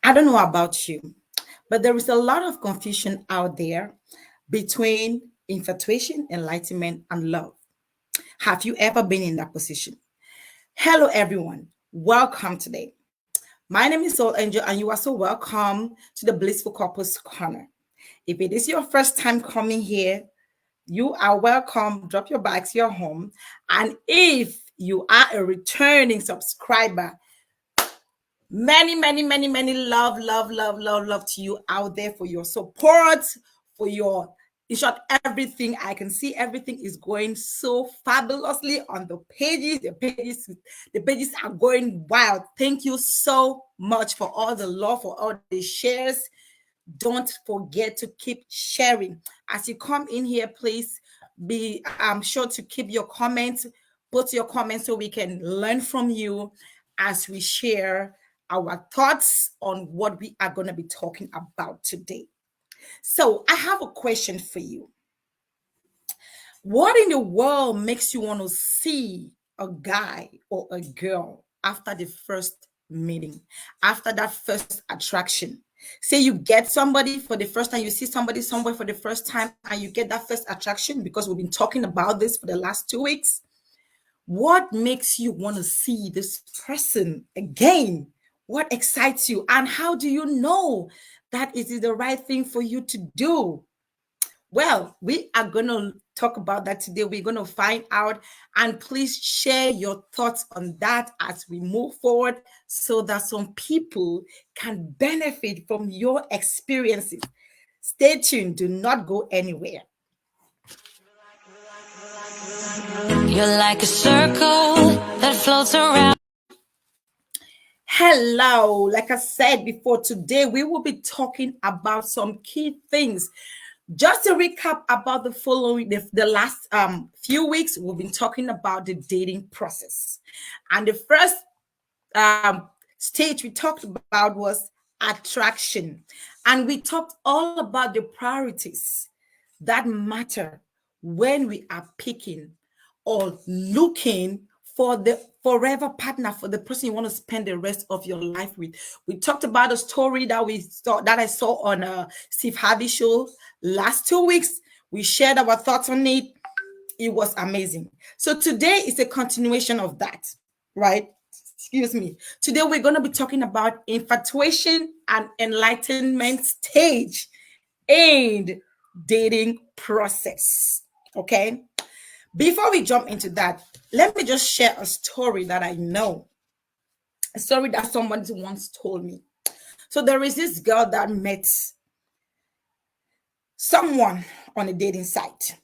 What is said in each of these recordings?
I don't know about you, but there is a lot of confusion out there between infatuation, enlightenment, and love. Have you ever been in that position? Hello, everyone. Welcome today. My name is Soul Angel, and you are so welcome to the Blissful Couples Corner. If it is your first time coming here, you are welcome. Drop your bags, you're home. And if you are a returning subscriber, many love to you out there for your support, for your, in short, everything. I can see everything is going so fabulously on the pages. The pages are going wild. Thank you so much for all the love, for all the shares. Don't forget to keep sharing as you come in here. Please be sure to keep your comments, put your comments so we can learn from you as we share our thoughts on what we are going to be talking about today. So I have a question for you. What in the world makes you want to see a guy or a girl after the first meeting, after that first attraction? Say you get somebody for the first time, you see somebody somewhere for the first time, and you get that first attraction, because we've been talking about this for the last 2 weeks. What makes you want to see this person again? What excites you? And how do you know that it is the right thing for you to do? Well, we are going to talk about that today. We're going to find out, and please share your thoughts on that as we move forward so that some people can benefit from your experiences. Stay tuned. Do not go anywhere. You're like a circle that floats around. Hello. Like I said before, today we will be talking about some key things. Just to recap about the last few weeks, we've been talking about the dating process. And the first stage we talked about was attraction. And we talked all about the priorities that matter when we are picking or looking for the forever partner, for the person you want to spend the rest of your life with. We talked about a story that I saw on Steve Harvey show last 2 weeks. We shared our thoughts on it. It was amazing. So today is a continuation of that, right? Excuse me. Today we're going to be talking about infatuation and enlightenment stage and dating process. Okay. Before we jump into that, let me just share a story that I know, a story that someone once told me. So there is this girl that met someone on a dating site,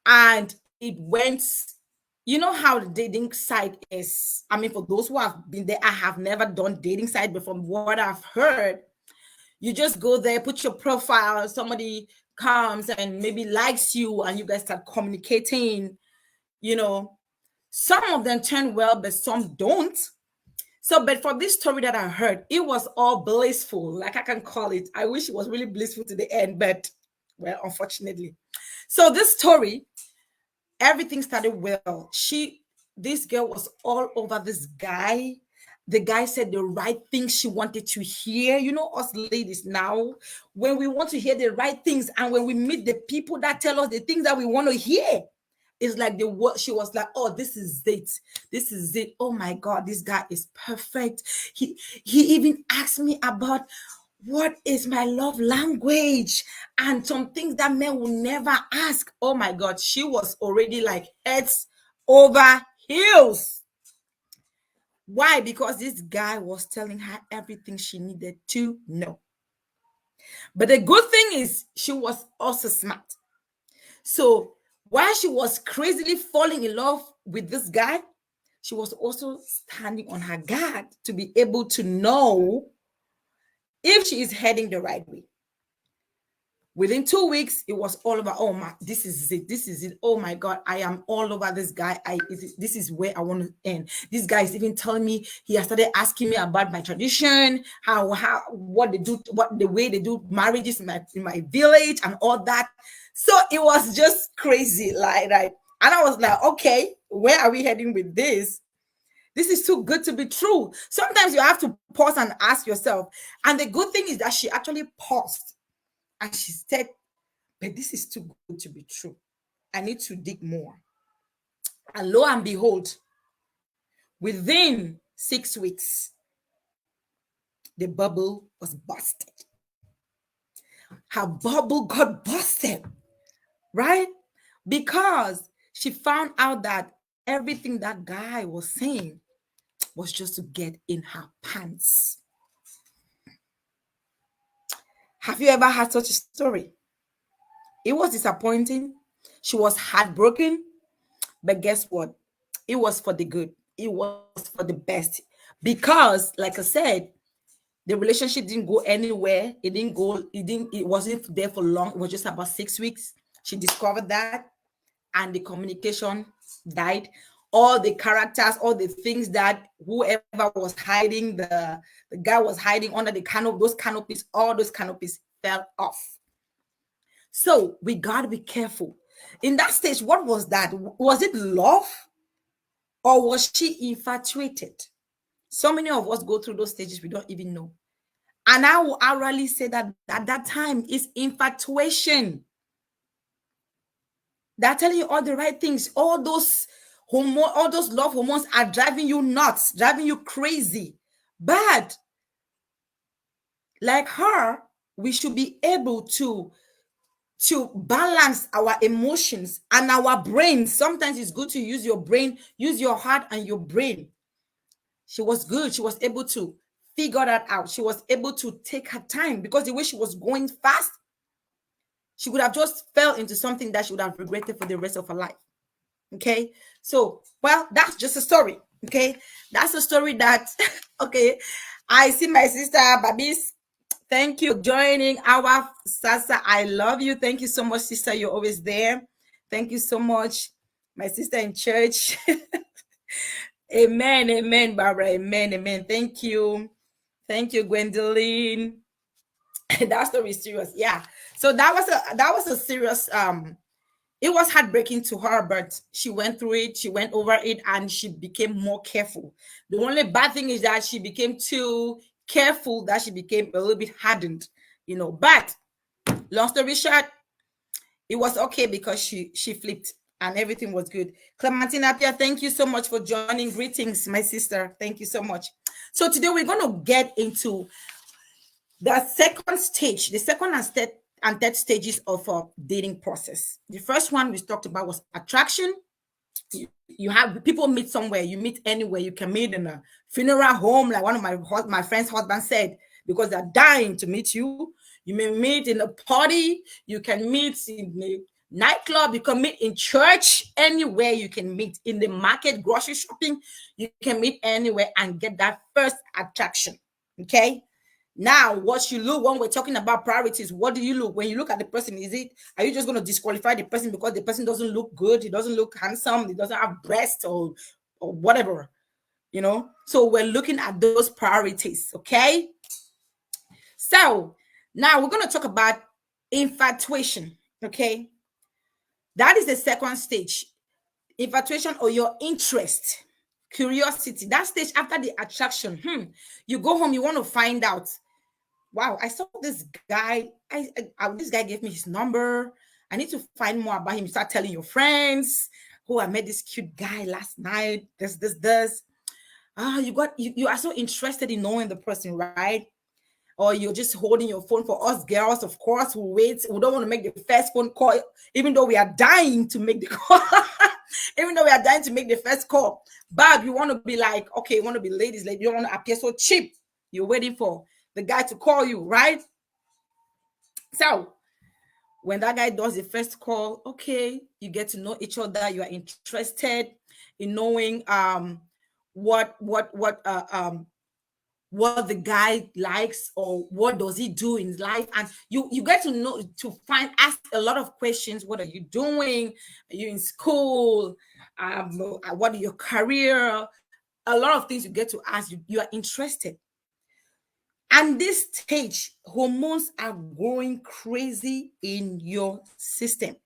and it went, you know how the dating site is. I mean, for those who have been there, I have never done dating site, but from what I've heard, you just go there, put your profile, somebody comes and maybe likes you, and you guys start communicating. Some of them turn well, but some don't. So, but for this story that I heard, it was all blissful, like I can call it. I wish it was really blissful to the end, but well, unfortunately. So this story, everything started well. This girl was all over this guy. The guy said the right things she wanted to hear. Us ladies now, when we want to hear the right things, and when we meet the people that tell us the things that we want to hear, it's like she was like, oh, this is it. This is it. Oh my God, this guy is perfect. He even asked me about what is my love language and some things that men will never ask. Oh my God, she was already like heads over heels. Why? Because this guy was telling her everything she needed to know. But the good thing is she was also smart. So while she was crazily falling in love with this guy, she was also standing on her guard to be able to know if she is heading the right way. Within 2 weeks, it was all over. Oh my, this is it. This is it. Oh my God, I am all over this guy. This is where I want to end. This guy is even telling me, he has started asking me about my tradition, what the way they do marriages in my village and all that. So it was just crazy, right? And I was like, okay, where are we heading with this? This is too good to be true. Sometimes you have to pause and ask yourself. And the good thing is that she actually paused and she said, but this is too good to be true. I need to dig more. And lo and behold, within 6 weeks, the bubble was busted. Her bubble got busted, right? Because she found out that everything that guy was saying was just to get in her pants. Have you ever had such a story? It was disappointing. She was heartbroken. But guess what? It was for the good. It was for the best. Because, like I said, the relationship didn't go anywhere. It wasn't there for long. It was just about 6 weeks. She discovered that, and the communication died. All the characters, all the things that whoever was hiding, the guy was hiding under the canopy, all those canopies fell off. So we got to be careful. In that stage, what was that? Was it love? Or was she infatuated? So many of us go through those stages we don't even know. And I will really say that at that time is infatuation. They're telling you all the right things. All those love hormones are driving you nuts, driving you crazy. But like her, we should be able to balance our emotions and our brain. Sometimes it's good to use your brain, use your heart and your brain. She was good. She was able to figure that out. She was able to take her time, because the way she was going fast, she would have just fell into something that she would have regretted for the rest of her life. Okay. So, well, that's just a story. Okay. That's a story that, okay. I see my sister, Babis. Thank you for joining our Sasa. I love you. Thank you so much, sister. You're always there. Thank you so much, my sister in church. Amen. Amen, Barbara. Amen. Amen. Thank you. Thank you, Gwendolyn. That story is serious. Yeah. So that was a serious it was heartbreaking to her, but she went through it, she went over it, and she became more careful. The only bad thing is that she became too careful, that she became a little bit hardened, But long story short, it was okay because she flipped and everything was good. Clementina Pia, thank you so much for joining. Greetings, my sister. Thank you so much. So today we're going to get into the second stage, the second and third stages of a dating process. The first one we talked about was attraction. You have people meet somewhere, you meet anywhere. You can meet in a funeral home, like one of my friend's husband said, because they're dying to meet you. You may meet in a party, you can meet in a nightclub, you can meet in church, anywhere you can meet, in the market, grocery shopping, you can meet anywhere and get that first attraction. Okay. Now, what you look when we're talking about priorities, what do you look when you look at the person? Are you just going to disqualify the person because the person doesn't look good, he doesn't look handsome, he doesn't have breasts or whatever, So we're looking at those priorities, okay? So now we're going to talk about infatuation, okay? That is the second stage. Infatuation, or your interest, curiosity. That stage after the attraction. You go home, you want to find out. Wow, I saw this guy. This guy gave me his number. I need to find more about him. You start telling your friends, I met this cute guy last night. This. You are so interested in knowing the person, right? Or you're just holding your phone. For us girls, of course, we don't want to make the first phone call, even though we are dying to make the call. Even though we are dying to make the first call. But you want to be like, okay, you want to be ladies, like you don't want to appear so cheap. You're waiting for the guy to call you, right? So when that guy does the first call, okay, you get to know each other. You are interested in knowing what the guy likes, or what does he do in life, and you get to know, ask a lot of questions. What are you doing? Are you in school? What is your career? A lot of things you get to ask. You are interested. And this stage, hormones are going crazy in your system.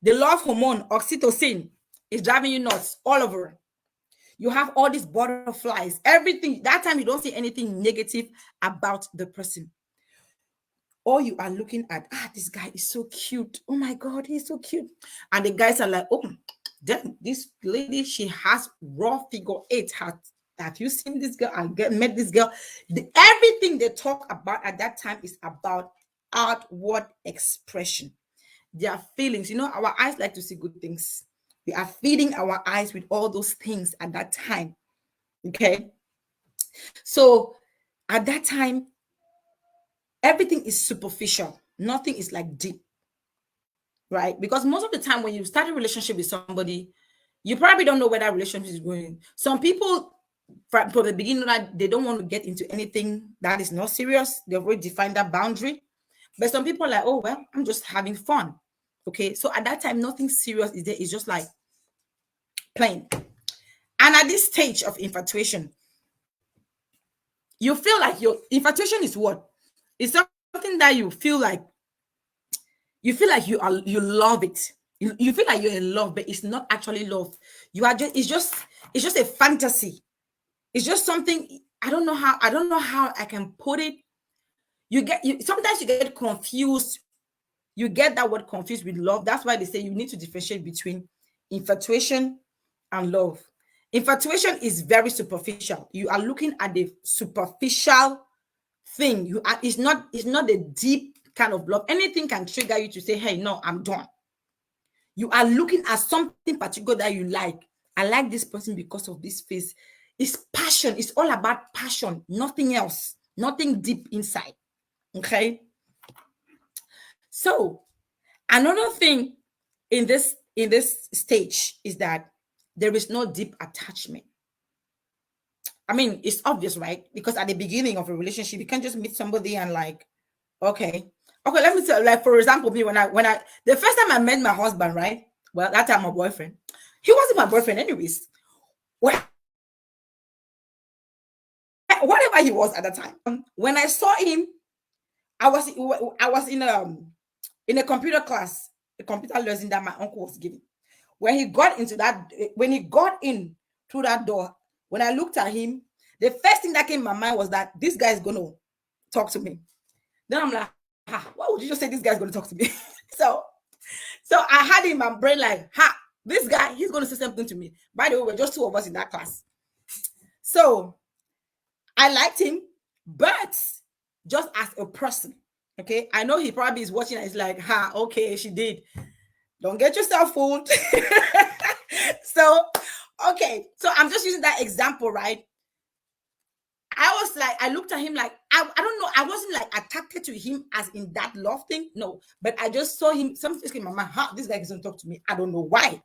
The love hormone, oxytocin, is driving you nuts all over. You have all these butterflies, everything. That time you don't see anything negative about the person. Or you are looking at, this guy is so cute. Oh my God, he's so cute. And the guys are like, oh, damn, this lady, she has raw figure 8. Have you seen this girl? Met this girl. Everything they talk about at that time is about outward expression. Their feelings. You know, our eyes like to see good things. We are feeding our eyes with all those things at that time. Okay. So at that time, everything is superficial. Nothing is like deep. Right? Because most of the time when you start a relationship with somebody, you probably don't know where that relationship is going. Some people from the beginning, they don't want to get into anything that is not serious. They've already defined that boundary. But some people are like, oh, well, I'm just having fun. Okay. So at that time, nothing serious is there. It's just like playing. And at this stage of infatuation, you feel like your infatuation is what? It's something that you feel like you love it. You feel like you're in love, but it's not actually love. You are just it's just a fantasy. It's just something. I don't know how I can put it. Sometimes you get confused. You get that word confused with love. That's why they say you need to differentiate between infatuation and love. Infatuation is very superficial. You are looking at the superficial thing. It's not a deep kind of love. Anything can trigger you to say, hey, no, I'm done. You are looking at something particular that you like. I like this person because of this face. It's passion. It's all about passion. Nothing else. Nothing deep inside. Okay. So another thing in this stage is that there is no deep attachment. I mean, it's obvious, right? Because at the beginning of a relationship, you can't just meet somebody and like, okay, let me tell you, like, for example, me, when I the first time I met my husband, right? Well, that time my boyfriend, he wasn't my boyfriend anyways. Whatever he was at the time. When I saw him, I was in a computer class, a computer lesson that my uncle was giving. When he got in through that door, when I looked at him, the first thing that came in my mind was that this guy is going to talk to me. Then I'm like, why would you just say this guy's going to talk to me? so I had in my brain like, this guy, he's going to say something to me. By the way, we're just two of us in that class. So I liked him, but just as a person, okay? I know he probably is watching and he's like, okay, she did. Don't get yourself fooled. So, okay. So I'm just using that example, right? I was like, I looked at him like, I don't know. I wasn't like attracted to him as in that love thing. No, but I just saw him. Something came in my mind. This guy doesn't talk to me. I don't know why.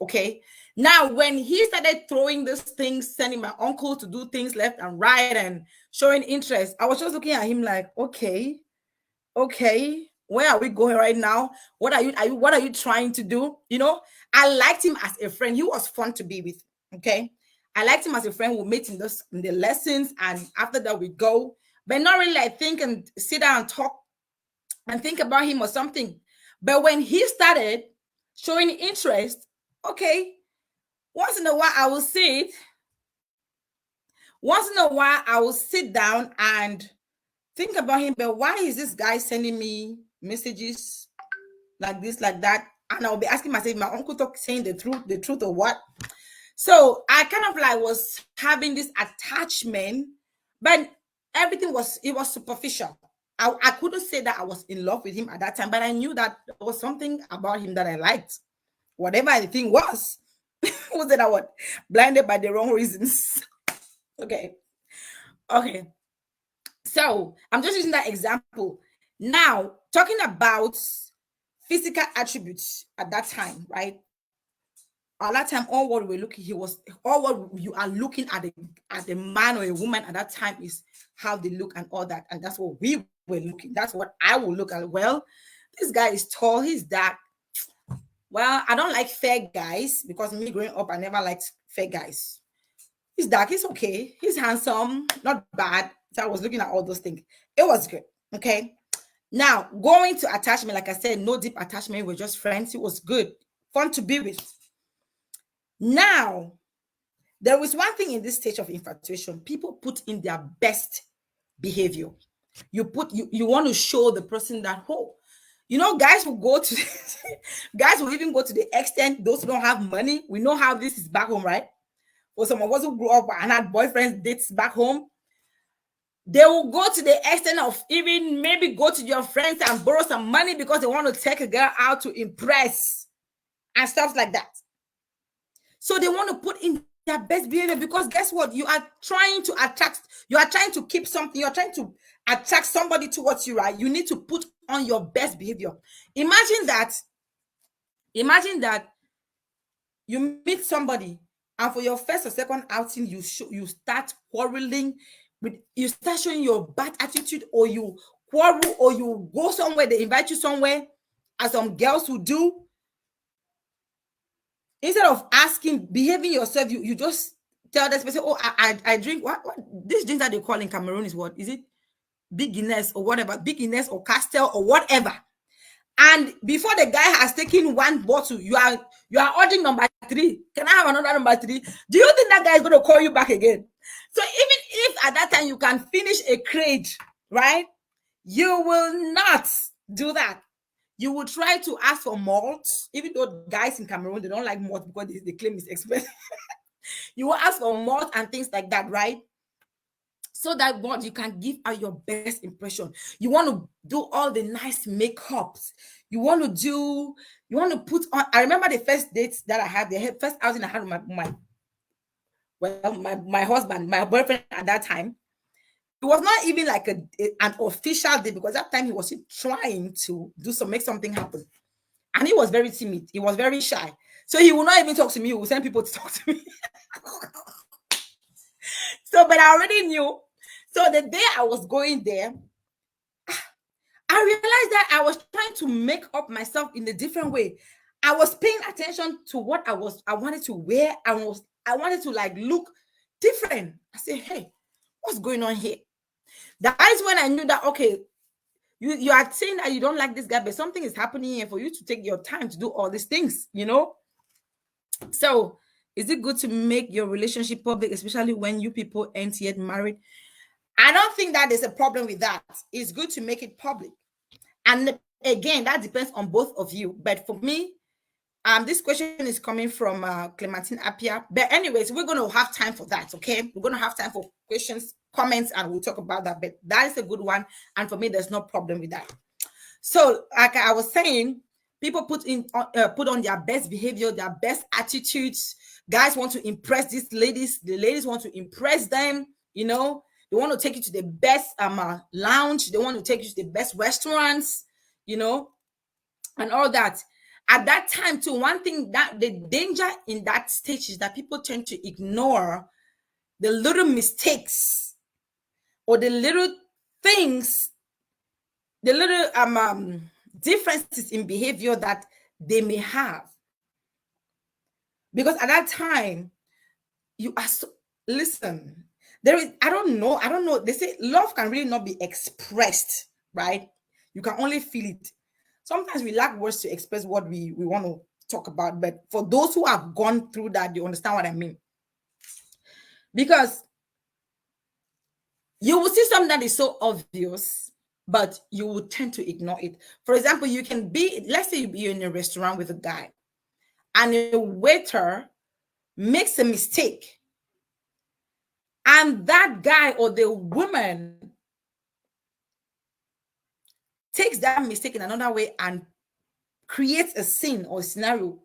Okay. Now, when he started throwing these things, sending my uncle to do things left and right and showing interest, I was just looking at him like, okay, where are we going right now? What are you trying to do? You know, I liked him as a friend. He was fun to be with. Okay. I liked him as a friend. We met in the lessons, and after that we go, but not really like think and sit down and talk and think about him or something. But when he started showing interest, okay, once in a while I will sit down and think about him. But why is this guy sending me messages like this, like that? And I'll be asking myself, my uncle saying the truth or what? So I kind of like was having this attachment, but everything was superficial. I couldn't say that I was in love with him at that time, but I knew that there was something about him that I liked. Whatever the thing was that I was blinded by the wrong reasons. Okay. So I'm just using that example. Now, talking about physical attributes at that time, right? At that time, all what you are looking at a man or a woman at that time is how they look and all that. And that's what we were looking. That's what I will look at. Well, this guy is tall, he's dark. Well, I don't like fair guys because me growing up, I never liked fair guys. He's dark, he's okay, he's handsome, not bad. So I was looking at all those things. It was good. Okay. Now, going to attachment, like I said, no deep attachment. We're just friends. It was good. Fun to be with. Now, There is one thing in this stage of infatuation, people put in their best behavior. You want to show the person that, oh, guys will go to guys will even go to the extent, those who don't have money. We know how this is back home, right? For some of us who grew up and had boyfriends, dates back home, they will go to the extent of even maybe go to your friends and borrow some money because they want to take a girl out to impress and stuff like that. So they want to put in their best behavior, because guess what? You are trying to attract, you are trying to keep something, you're trying to attract somebody towards you, right? You need to put on your best behavior. Imagine that you meet somebody, and for your first or second outing, you start quarreling you start showing your bad attitude, or you quarrel, or you go somewhere, they invite you somewhere, as some girls will do. Instead of behaving yourself, you just tell this person, oh, I drink what this drink that they call in Cameroon is what? Is it Guinness or whatever? Guinness or Castel or whatever. And before the guy has taken one bottle, you are ordering number 3. Can I have another number 3? Do you think that guy is going to call you back again? So even if at that time you can finish a crate, right? You will not do that. You will try to ask for malt, even though guys in Cameroon, they don't like malt because they claim it's expensive. You will ask for malt and things like that, right? So that what you can give out your best impression. You want to do all the nice makeups. You want to put on. I remember the first dates that I had, the first outing I had with my husband, my boyfriend at that time. It was not even like an official date, because that time he was trying to make something happen. And he was very timid. He was very shy. So he will not even talk to me. He will send people to talk to me. But I already knew. So the day I was going there, I realized that I was trying to make up myself in a different way. I was paying attention to what I wanted to wear. I wanted to like look different. I said, hey, what's going on here? That is when I knew that, okay, you are saying that you don't like this guy, but something is happening here for you to take your time to do all these things, So is it good to make your relationship public, especially when you people ain't yet married? I don't think that there's a problem with that. It's good to make it public. And again, that depends on both of you. But for me, this question is coming from Clementine Apia. But anyways, we're going to have time for that, okay? We're going to have time for questions, comments, and we'll talk about that. But that is a good one. And for me, there's no problem with that. So like I was saying, people put on their best behavior, their best attitudes. Guys want to impress these ladies. The ladies want to impress them, They want to take you to the best lounge. They want to take you to the best restaurants, and all that. At that time, too, one thing that the danger in that stage is that people tend to ignore the little mistakes or the little things, the little differences in behavior that they may have. Because at that time, you are listen. I don't know. They say love can really not be expressed, right? You can only feel it. Sometimes we lack words to express what we want to talk about. But for those who have gone through that, you understand what I mean. Because you will see something that is so obvious, but you will tend to ignore it. For example, you can be, let's say you're in a restaurant with a guy, and a waiter makes a mistake. And that guy or the woman takes that mistake in another way and creates a scene or a scenario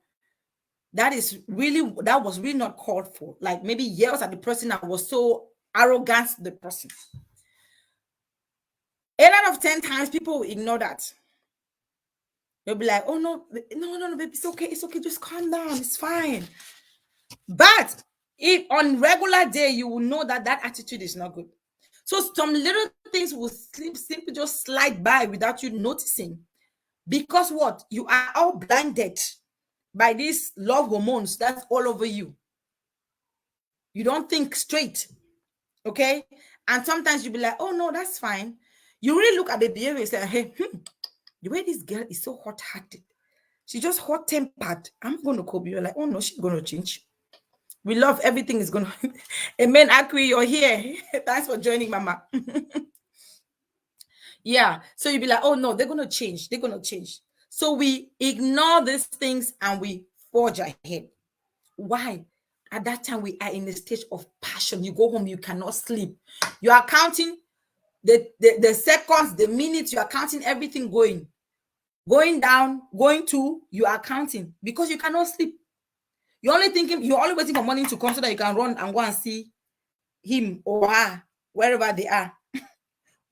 that was really not called for. Like maybe yells at the person that was so arrogant to the person. 8 out of 10 times, people will ignore that. They'll be like, oh, no, baby, it's okay, just calm down, it's fine. But if on regular day, you will know that attitude is not good. So some little things will simply just slide by without you noticing. Because what? You are all blinded by these love hormones that's all over you. You don't think straight. Okay? And sometimes you'll be like, oh, no, that's fine. You really look at the behavior and say, hey, the way this girl is so hot-hearted, she's just hot-tempered. I'm going to cope. You're like, oh, no, she's going to change. We love everything is going to. Amen. Akwi, you're here. Thanks for joining, Mama. Yeah. So you'll be like, oh no, they're going to change. They're going to change. So we ignore these things and we forge ahead. Why? At that time, we are in a stage of passion. You go home, you cannot sleep. You are counting the seconds, the minutes, you are counting everything going down, going to, you are counting because you cannot sleep. You're only thinking, you're only waiting for morning to come so that you can run and go and see him or her, wherever they are.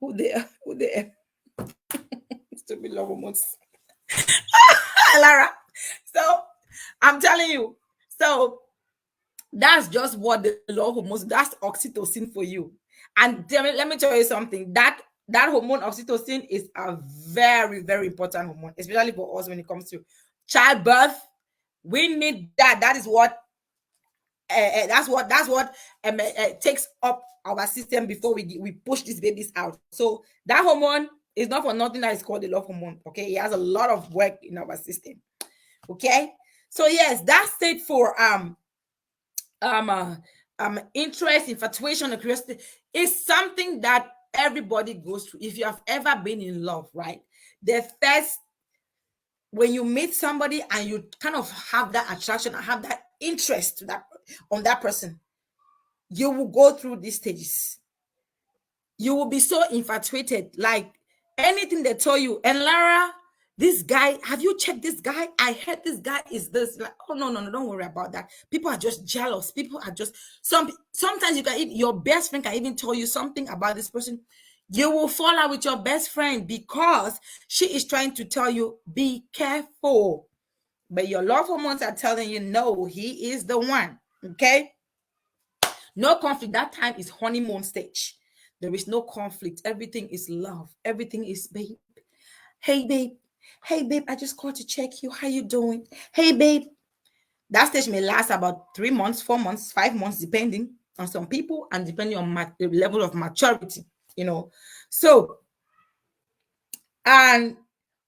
Who they are. It's to be love hormones. Lara. So I'm telling you. So that's just what the love hormones, that's oxytocin for you. And let me tell you something. That hormone oxytocin is a very, very important hormone, especially for us when it comes to childbirth. We need that. That is what takes up our system before we push these babies out. So that hormone is not for nothing that is called the love hormone. Okay, it has a lot of work in our system. Okay, so yes, that's it for interest, infatuation, and curiosity is something that everybody goes through. If you have ever been in love, right? The first, when you meet somebody and you kind of have that attraction, have that interest on that person, you will go through these stages. You will be so infatuated, like anything they tell you. And Lara, this guy, have you checked this guy? I heard this guy is this. Like, oh no, don't worry about that. People are just jealous. People are just sometimes your best friend can even tell you something about this person. You will fall out with your best friend because she is trying to tell you, be careful. But your love hormones are telling you, no, he is the one. Okay. No conflict. That time is honeymoon stage. There is no conflict. Everything is love. Everything is babe. Hey, babe. Hey, babe, I just called to check you. How you doing? Hey, babe. That stage may last about 3 months, 4 months, 5 months, depending on some people and depending on the level of maturity, So, and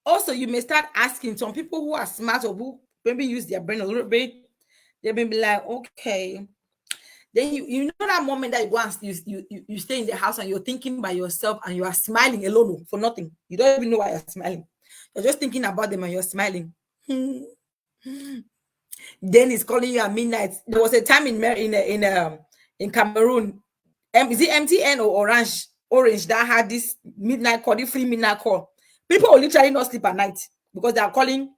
also you may start asking some people who are smart or who maybe use their brain a little bit. They may be like, okay. Then you know that moment that you go and you stay in the house and you're thinking by yourself and you are smiling alone for nothing. You don't even know why you're smiling. You're just thinking about them and you're smiling. Then it's calling you at midnight. There was a time in Cameroon, is it MTN or Orange that had this midnight call, the free midnight call. People will literally not sleep at night because they are calling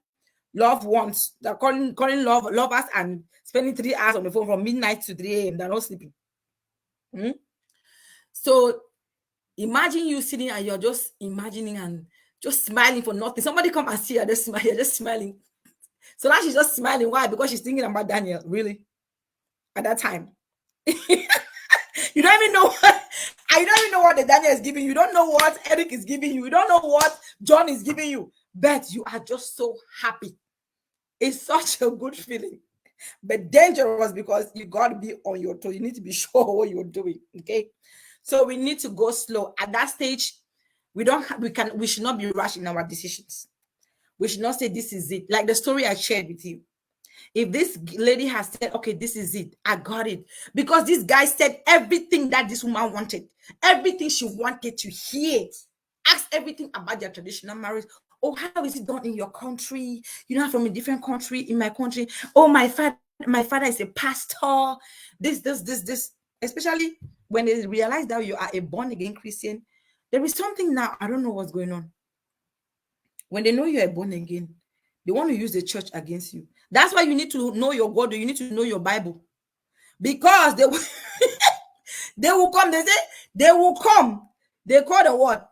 loved ones. They're calling lovers and spending 3 hours on the phone from midnight to 3 a.m. They're not sleeping. So imagine you sitting and you're just imagining and just smiling for nothing. Somebody come and see you, you're just smiling. So now she's just smiling. Why? Because she's thinking about Daniel, really, at that time. You don't even know what I don't even know what the Daniel is giving you. You don't know what Eric is giving you. You don't know what John is giving you. But you are just so happy. It's such a good feeling. But dangerous because you got to be on your toes. You need to be sure what you're doing. Okay. So we need to go slow. At that stage, we should not be rushing our decisions. We should not say this is it. Like the story I shared with you. If this lady has said, okay, this is it, I got it. Because this guy said everything that this woman wanted, everything she wanted to hear. Ask everything about their traditional marriage. Oh, how is it done in your country? You're not from a different country. In my country, oh, my father is a pastor. This. Especially when they realize that you are a born-again Christian, there is something now, I don't know what's going on. When they know you're a born-again, they want to use the church against you. That's why you need to know your God. You need to know your Bible. Because they will, they will come. They say, they will come. They call the what?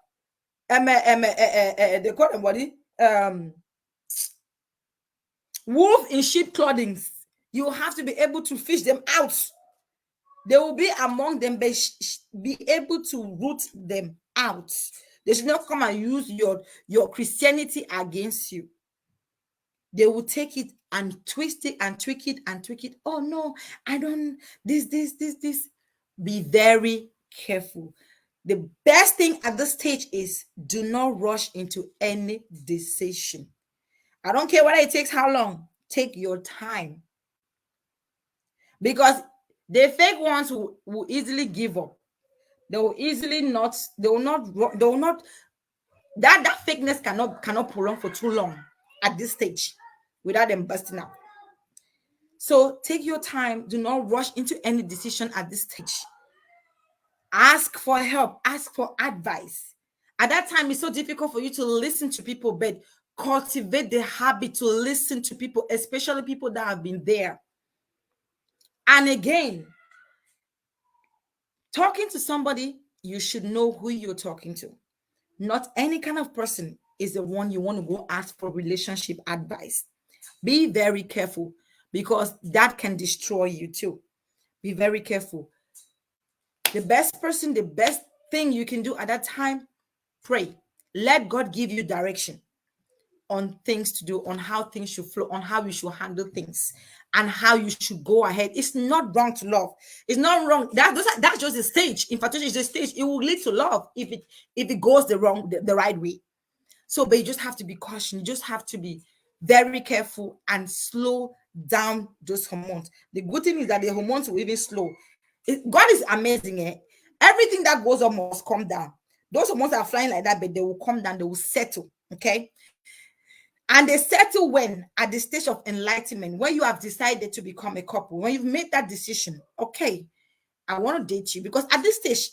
They call them what? Wolf in sheep clothing. You have to be able to fish them out. They will be among them, but be able to root them out. They should not come and use your Christianity against you. They will take it and twist it and tweak it and tweak it. Oh no, I don't, this. Be very careful. The best thing at this stage is do not rush into any decision. I don't care whether it takes how long. Take your time. because the fake ones will easily give up. They will easily not, that fakeness cannot prolong for too long at this stage without them busting out. So take your time. Do not rush into any decision at this stage. Ask for help, ask for advice. At that time, it's so difficult for you to listen to people, but cultivate the habit to listen to people, especially people that have been there. And again, talking to somebody, you should know who you're talking to. Not any kind of person is the one you want to go ask for relationship advice. Be very careful, because that can destroy you too. Be very careful. The best person, the best thing you can do at that time, pray. Let God give you direction on things to do, on how things should flow, on how you should handle things, and how you should go ahead. It's not wrong to love. It's not wrong. That's just a stage. Infatuation is a stage. It will lead to love if it goes the right way. So, but you just have to be cautious. You just have to be very careful and slow down those hormones. The good thing is that the hormones will even slow. God is amazing. Everything that goes on must come down. Those hormones are flying like that, but they will come down. They will settle. Okay. And they settle when? At the stage of enlightenment, when you have decided to become a couple, when you've made that decision. Okay, I want to date you, because at this stage,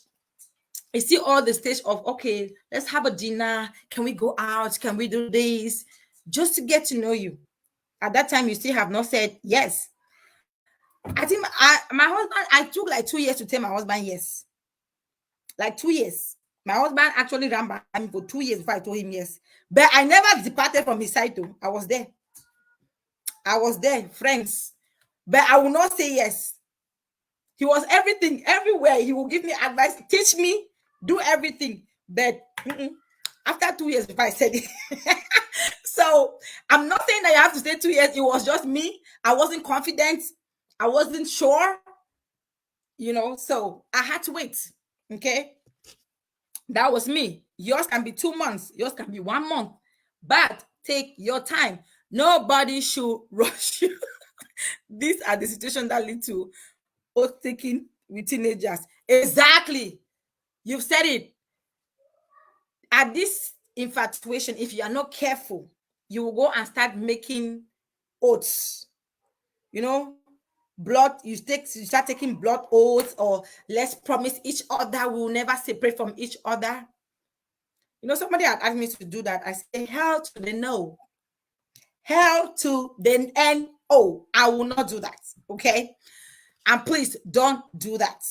you see all the stage of, okay, let's have a dinner. Can we go out? Can we do this? Just to get to know you. At that time, you still have not said yes. I think my husband, I took like 2 years to tell my husband yes. Like 2 years. My husband actually ran by me for 2 years before I told him yes. But I never departed from his side though. I was there, friends. But I will not say yes. He was everything, everywhere. He will give me advice, teach me, do everything. But after 2 years before I said it. So I'm not saying that you have to stay 2 years. It was just me. I wasn't confident. I wasn't sure. So I had to wait. Okay. That was me. Yours can be 2 months. Yours can be 1 month. But take your time. Nobody should rush you. These are the situations that lead to oath taking with teenagers. Exactly. You've said it. At this infatuation, if you are not careful, you will go and start making oaths. Blood, you start taking blood oaths, or let's promise each other we will never separate from each other. Somebody had asked me to do that. I say, hell to the no. Hell to the N-O. I will not do that. Okay? And please don't do that.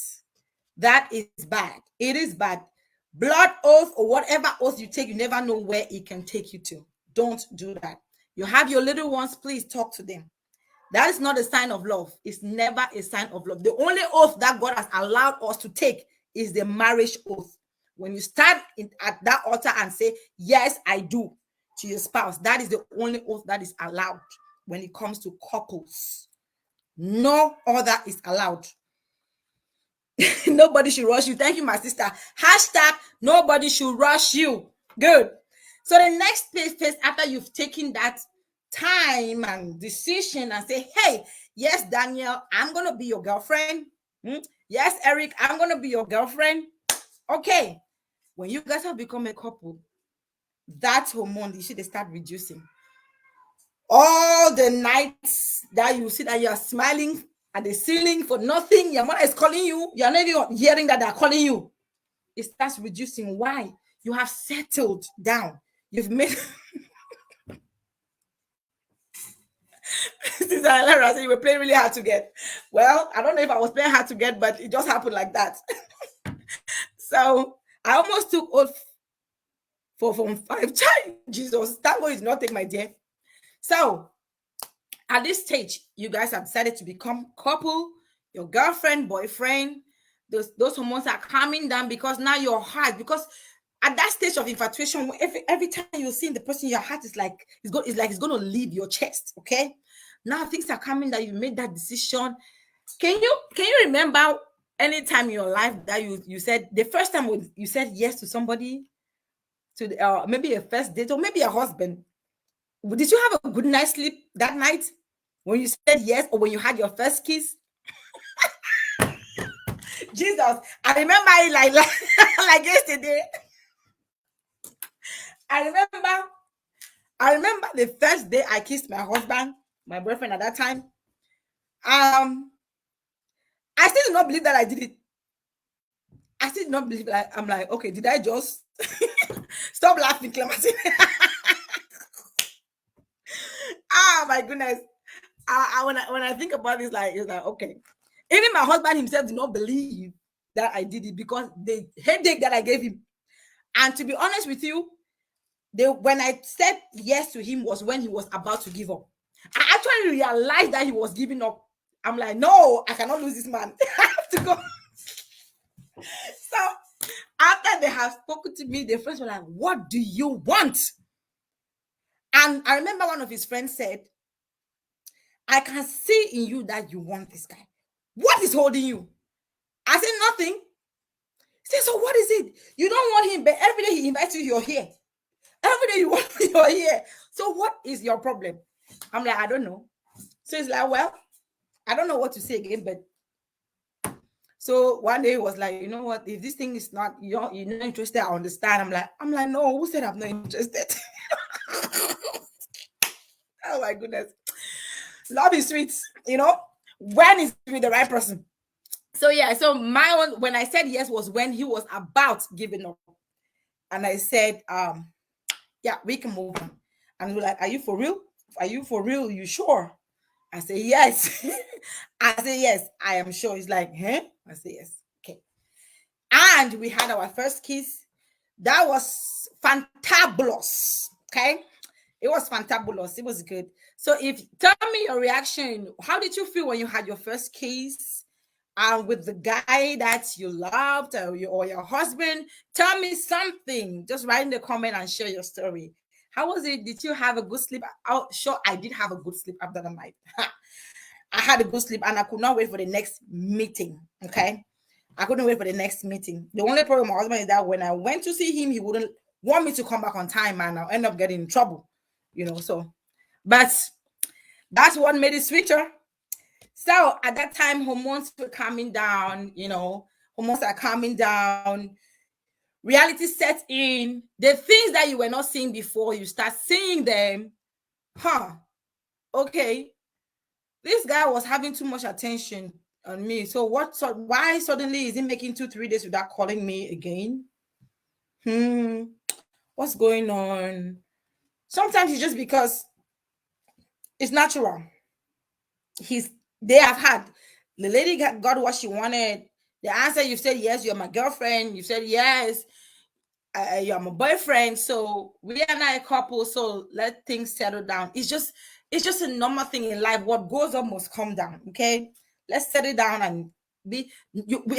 That is bad. It is bad. Blood oath or whatever oath you take, you never know where it can take you to. Don't do that. You have your little ones, please talk to them. That is not a sign of love. It's never a sign of love. The only oath that God has allowed us to take is the marriage oath. When you stand at that altar and say, yes, I do, to your spouse, that is the only oath that is allowed when it comes to couples. No other is allowed. Nobody should rush you. Thank you, my sister. Hashtag nobody should rush you. Good. So the next phase after you've taken that time and decision and say, hey, yes, Daniel, I'm going to be your girlfriend. Yes, Eric, I'm going to be your girlfriend. Okay. When you guys have become a couple, that hormone, you should start reducing. All the nights that you see that you are smiling at the ceiling for nothing, your mother is calling you, you're not even hearing that they're calling you. It starts reducing. Why? You have settled down. You've made... Sister Alara said you were playing really hard to get. Well, I don't know if I was playing hard to get, but it just happened like that. So I almost took oath from 5 times. Jesus, that one is not take my dear. So at this stage, you guys have decided to become couple, your girlfriend, boyfriend. Those hormones are calming down because now your heart, because at that stage of infatuation, every time you see the person, your heart is like it's going to leave your chest. Okay, now things are coming that you made that decision. Can you remember any time in your life that you said the first time you said yes to somebody, to maybe a first date or maybe a husband? Did you have a good night's sleep that night when you said yes, or when you had your first kiss? Jesus, I remember it like yesterday. I remember the first day I kissed my husband, my boyfriend at that time. I still do not believe that I did it. I still do not believe that. I'm like, okay, did I just stop laughing, Clementine? Ah, my goodness. When I think about this, like, it's like, okay. Even my husband himself did not believe that I did it because the headache that I gave him. And to be honest with you, when I said yes to him was when he was about to give up. I actually realized that he was giving up. I'm like, no, I cannot lose this man. I have to go. So after they have spoken to me, the friends were like, what do you want? And I remember one of his friends said, I can see in you that you want this guy. What is holding you? I said, nothing. He said, so what is it? You don't want him, but every day he invites you, you're here. Every day you want you're here. So what is your problem? I'm like, I don't know. So he's like, well, I don't know what to say again, but so one day he was like, you know what? If this thing is not you're not interested, I understand. I'm like, no, who said I'm not interested? Oh my goodness. Love is sweet, when it's with the right person. So yeah, so my own when I said yes was when he was about giving up. And I said, yeah, we can move on. And we're like, are you for real? Are you for real? You sure? I say yes. I say yes, I am sure. He's like, huh? I say yes. Okay. And we had our first kiss. That was fantabulous. Okay. It was fantabulous. It was good. So tell me your reaction. How did you feel when you had your first kiss with the guy that you loved or your husband? Tell me something. Just write in the comment and share your story. How was it? Did you have a good sleep? Oh, sure, I did have a good sleep after the night. I had a good sleep and I could not wait for the next meeting. Okay. I couldn't wait for the next meeting. The only problem with my husband is that when I went to see him, he wouldn't want me to come back on time and I'll end up getting in trouble. So, but that's what made it sweeter. So at that time, hormones were calming down, hormones are calming down. Reality sets in. The things that you were not seeing before, you start seeing them. Okay. This guy was having too much attention on me. So why suddenly is he making 2-3 days without calling me again? What's going on? Sometimes it's just because it's natural. They have had the lady got what she wanted. The answer, you said yes, you're my girlfriend. You said yes, you're my boyfriend. So we are not a couple. So let things settle down. It's just a normal thing in life. What goes up must come down. Okay, let's settle down and we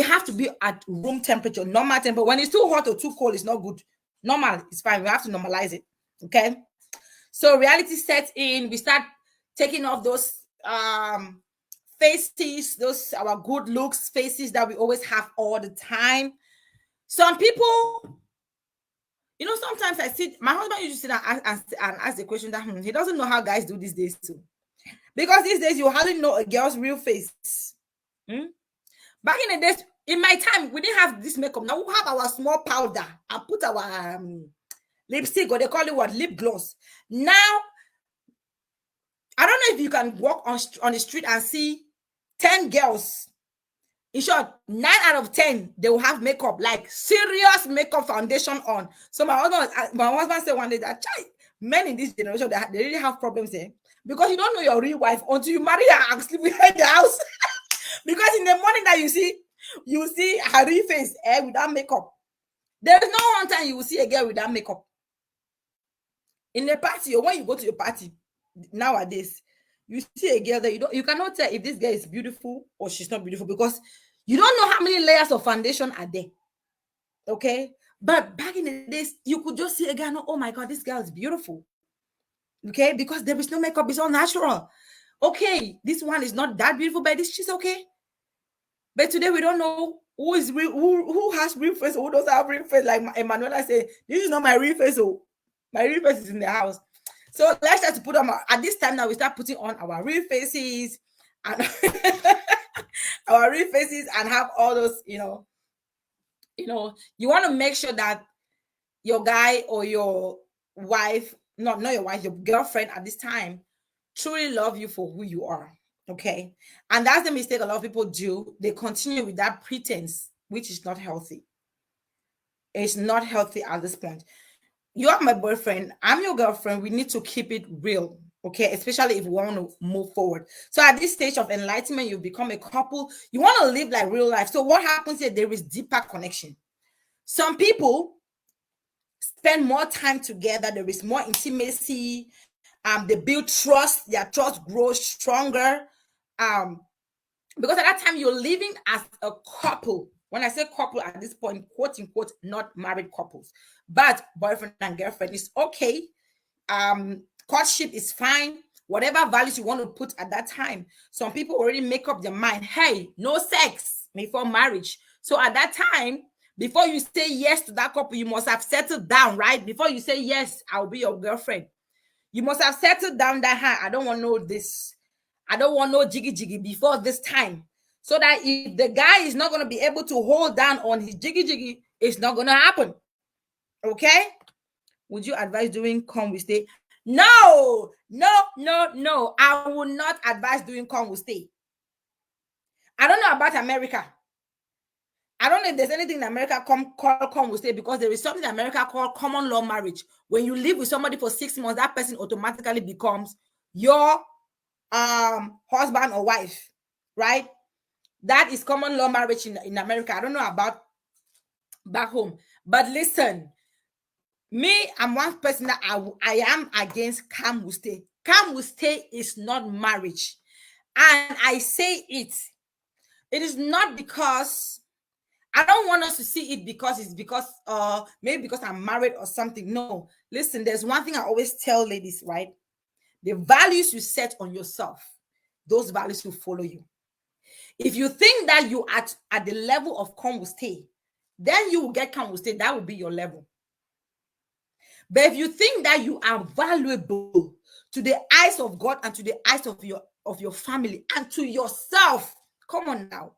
have to be at room temperature, normal temperature. When it's too hot or too cold, it's not good. Normal, it's fine. We have to normalize it. Okay. So reality sets in. We start taking off those faces, those our good looks faces that we always have all the time. Some people, sometimes I see my husband used to sit and ask the question that he doesn't know how guys do these days too, because these days you hardly know a girl's real face. Back in the days, in my time, we didn't have this makeup. Now we have our small powder and put our lipstick, or they call it what, lip gloss. Now I don't know if you can walk on the street and see 10 girls. In short, 9 out of 10, they will have makeup, like serious makeup foundation on. So my husband said one day that men in this generation, they really have problems there, because you don't know your real wife until you marry her and sleep with her in the house. Because in the morning that you see her real face without makeup. There is no one time you will see a girl without makeup. In a party, or when you go to your party nowadays, you see a girl that you cannot tell if this girl is beautiful or she's not beautiful, because you don't know how many layers of foundation are there. Okay. But back in the days, you could just see a girl, oh my God, this girl is beautiful. Okay. Because there is no makeup, it's all natural. Okay. This one is not that beautiful, but she's okay. But today we don't know who is real, who has real face, who doesn't have real face. Like Emanuela said, this is not my real face. Oh, my real face is in the house. So let's start to put on at this time now. We start putting on our real faces, and our real faces and have all those, you want to make sure that your guy or your wife, not your wife, your girlfriend at this time truly love you for who you are. Okay. And that's the mistake a lot of people do. They continue with that pretense, which is not healthy. It's not healthy at this point. You are my boyfriend, I'm your girlfriend. We need to keep it real. Okay, especially if we want to move forward. So at this stage of enlightenment, you become a couple, you want to live like real life. So what happens here? There is deeper connection. Some people spend more time together, there is more intimacy, they build trust, their trust grows stronger, because at that time you're living as a couple. When I say couple at this point, quote unquote, not married couples, but boyfriend and girlfriend is okay. Courtship is fine, whatever values you want to put at that time. Some people already make up their mind, hey, no sex before marriage. So at that time, before you say yes to that couple, you must have settled down, right? Before you say yes, I'll be your girlfriend, you must have settled down that I don't want no this, I don't want no jiggy jiggy before this time. So that if the guy is not going to be able to hold down on his jiggy jiggy, it's not going to happen. Okay? Would you advise doing come we stay? No. I will not advise doing come we stay. I don't know about America. I don't know if there's anything in America called come we stay, because there is something in America called common law marriage. When you live with somebody for 6 months, that person automatically becomes your husband or wife, right? That is common law marriage in America. I don't know about back home. But listen, me, I'm one person that I am against come we stay. Come we stay is not marriage. And I say it is not because I don't want us to see it because it's because maybe because I'm married or something. No, listen, there's one thing I always tell ladies, right? The values you set on yourself, those values will follow you. If you think that you at the level of come will stay, then you will get come will stay. That will be your level. But if you think that you are valuable to the eyes of God and to the eyes of your family and to yourself, come on now,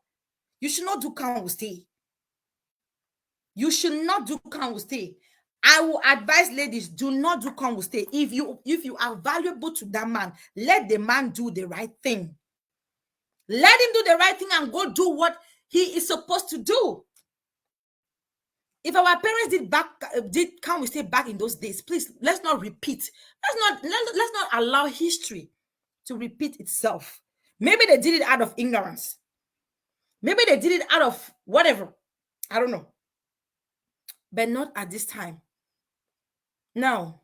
you should not do come will stay. You should not do come will stay. I will advise ladies, do not do come will stay. If you are valuable to that man, let the man do the right thing. Let him do the right thing and go do what he is supposed to do. If our parents did come we stay back in those days, please let's not repeat. Let's not allow history to repeat itself. Maybe they did it out of ignorance. Maybe they did it out of whatever. I don't know. But not at this time. No.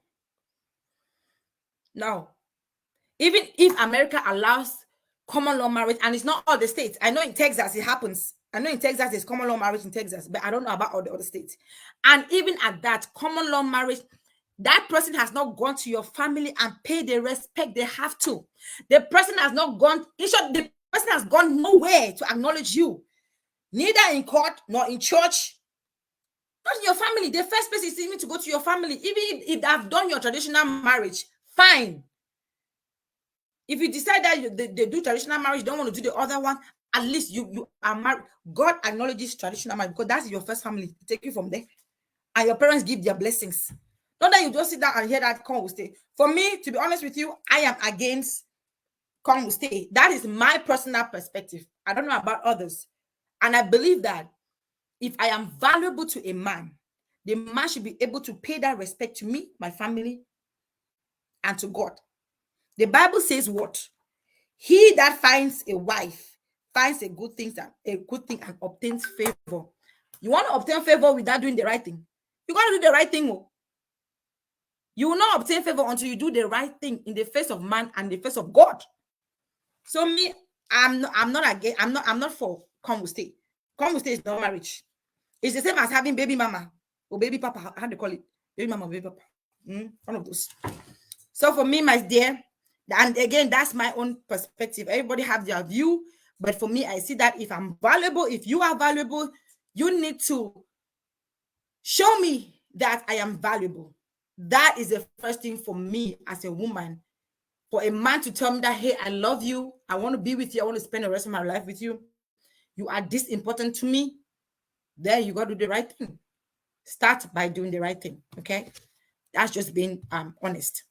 Even if America allows common law marriage, and it's not all the states. I know in Texas it happens. I know in Texas there's common law marriage in Texas, but I don't know about all the other states. And even at that, common law marriage, that person has not gone to your family and paid the respect they have to. The person has not gone, in short, the person has gone nowhere to acknowledge you, neither in court nor in church. Not in your family. The first place is even to go to your family. Even if they have done your traditional marriage, fine. If you decide that they do traditional marriage, don't want to do the other one, at least you are married. God acknowledges traditional marriage because that's your first family. Take you from there. And your parents give their blessings. Not that you just sit down and hear that come will stay. For me, to be honest with you, I am against come will stay. That is my personal perspective. I don't know about others. And I believe that if I am valuable to a man, the man should be able to pay that respect to me, my family, and to God. The Bible says what? He that finds a wife finds a good thing and obtains favor. You want to obtain favor without doing the right thing. You got to do the right thing. You will not obtain favor until you do the right thing in the face of man and the face of God. So me, I'm not for come will stay. Come will stay is not marriage. It's the same as having baby mama or baby papa. How do you call it? Baby mama, baby papa. One of those. So for me, my dear, and again, that's my own perspective. Everybody has their view. But for me, I see that if I'm valuable, if you are valuable, you need to show me that I am valuable. That is the first thing for me as a woman For a man to tell me that, hey, I love you, I want to be with you, I want to spend the rest of my life with you, you are this important to me, then you got to do the right thing. Start by doing the right thing. Okay, that's just being honest.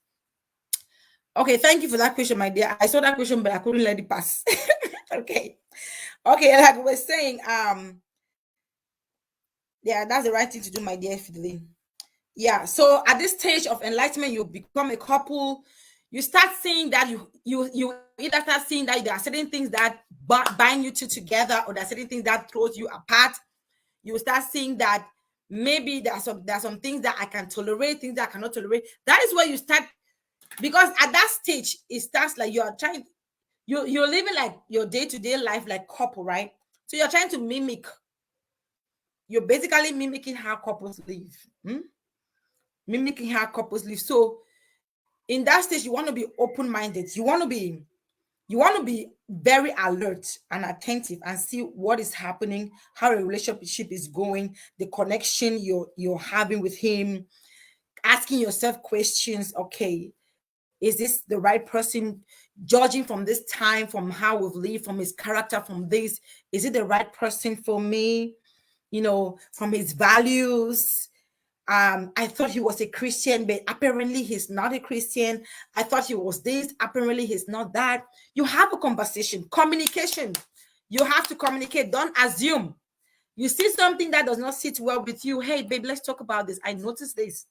Okay, thank you for that question, my dear. I saw that question, but I couldn't let it pass. Okay, like we were saying, yeah, that's the right thing to do, my dear Fideline. Yeah, so at this stage of enlightenment, you become a couple. You start seeing that you either start seeing that there are certain things that bind you two together, or there are certain things that throws you apart. You start seeing that maybe there are some things that I can tolerate, things that I cannot tolerate. That is where you start, because at that stage it starts like you're living like your day-to-day life like couple, right? So you're trying to mimic. You're basically mimicking how couples live. Mimicking how couples live. So in that stage, you want to be open-minded. You want to be very alert and attentive and see what is happening, how a relationship is going, the connection you're having with him, asking yourself questions. Okay, is this the right person? Judging from this time, from how we've lived, from his character, from this, is it the right person for me? From his values. I thought he was a Christian, but apparently he's not a Christian. I thought he was this, apparently he's not that. You have a conversation, communication. You have to communicate. Don't assume. You see something that does not sit well with you. Hey, babe, let's talk about this. I noticed this.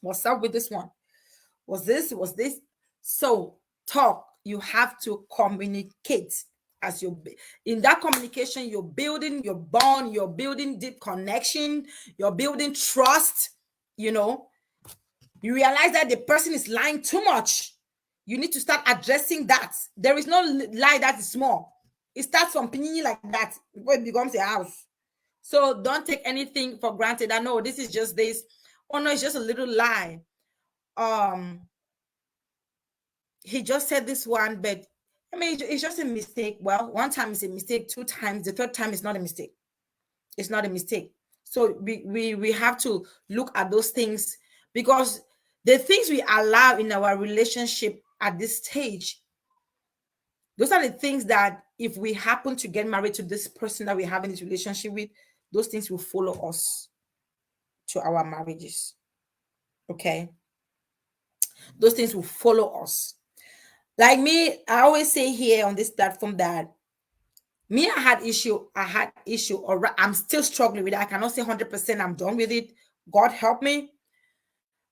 What's up with this one? Was this? So talk. You have to communicate. As you're in that communication, you're building your bond, you're building deep connection, you're building trust. You realize that the person is lying too much. You need to start addressing that. There is no lie that is small. It starts from pinning like that before it becomes a house. So don't take anything for granted. I know this is just this. Oh no, it's just a little lie. He just said this one, but I mean, it's just a mistake. Well, one time is a mistake, two times, the third time is not a mistake. It's not a mistake. So we have to look at those things, because the things we allow in our relationship at this stage, those are the things that if we happen to get married to this person that we have in this relationship with, those things will follow us to our marriages. Okay? Those things will follow us. Like me, I always say here on this platform that I had issue, or I'm still struggling with it. I cannot say 100% I'm done with it. God help me.